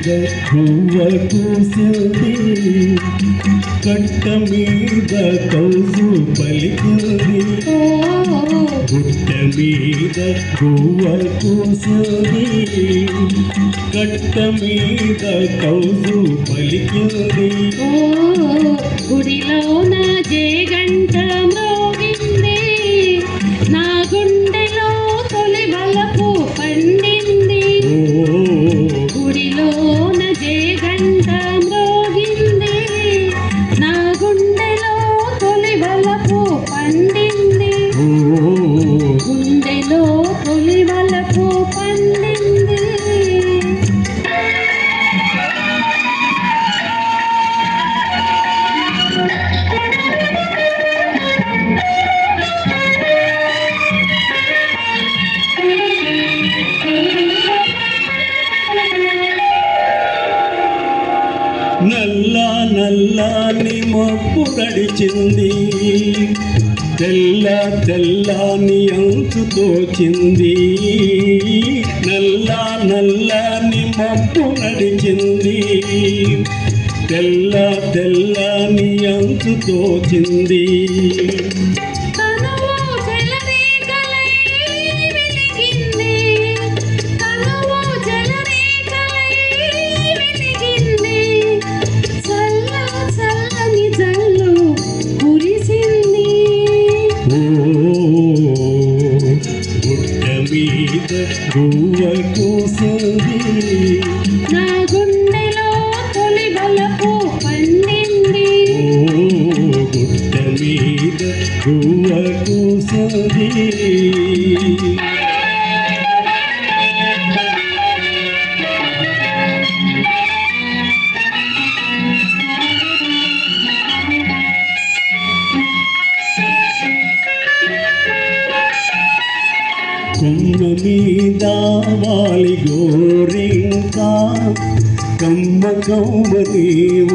మీద పువ్వ కూసింది, కట్ట మీద కౌసు పలికింది, గుట్ట మీద పువ్వ కూసింది, కట్ట మీద కౌసు పలికింది. గుడిలో నా జేగంట మ్రోగింది, నా గుండెలో తొలి వలపు పండింది. గుడిలో నా జేగంట మ్రోగింది, నా గుండెలో తొలి వలపు పండింది. గుండెలో తొలి వలపు పండింది. నల్ల నల్లని మబ్బు గడిచింది, తెల్ల తెల్లని అంచు తోచింది. నల్ల నల్లని మబ్బు నడిచింది, తెల్ల తెల్లని అంచు తోచింది. గువ్వ కూసింది, నా గుండెలో తొలి వలపు పండింది. గుట్ట మీద గువ్వ కూసింది. కొమ్మ మీద వాలి గోరింకా, కమ్మ కమ్మని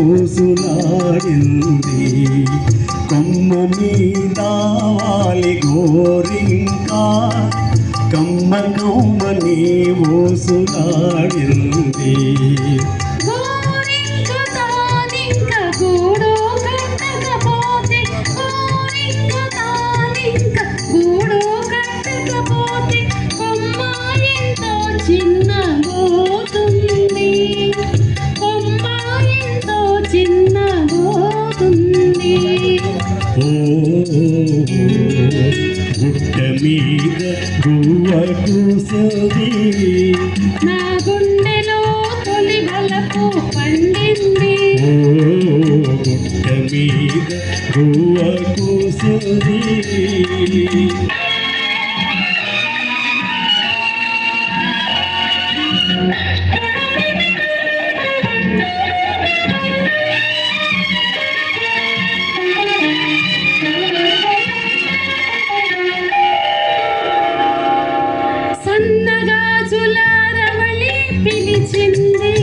ఊసులాడింది. కొమ్మ మీద వాలి గోరింకా, కమ్మ కమ్మని ఊసులాడింది. గుట్ట మీద గువ్వ కూసింది, నా గుండెలో తొలి వలపు పండింది. గుట్ట మీద గువ్వ కూసింది. సన్నగాజుల రవళి పిలిచింది,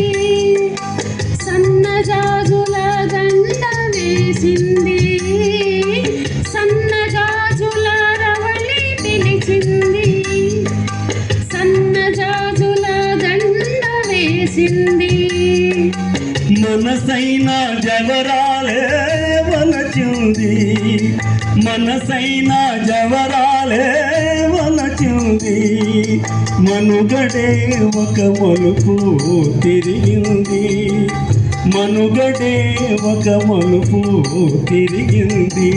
సన్నగాజుల దండ వేసింది. సన్నగాజుల రవళి పిలిచింది, సన్నగాజుల దండ వేసింది. మనసైన జవరాలే వలచింది, మనసైన జవరాలే వలచింది. మనుగడే ఒక మలుపు తిరిగింది, మనుగడే ఒక మలుపు తిరిగింది.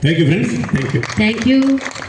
Thank you, friends. Thank you. Thank you.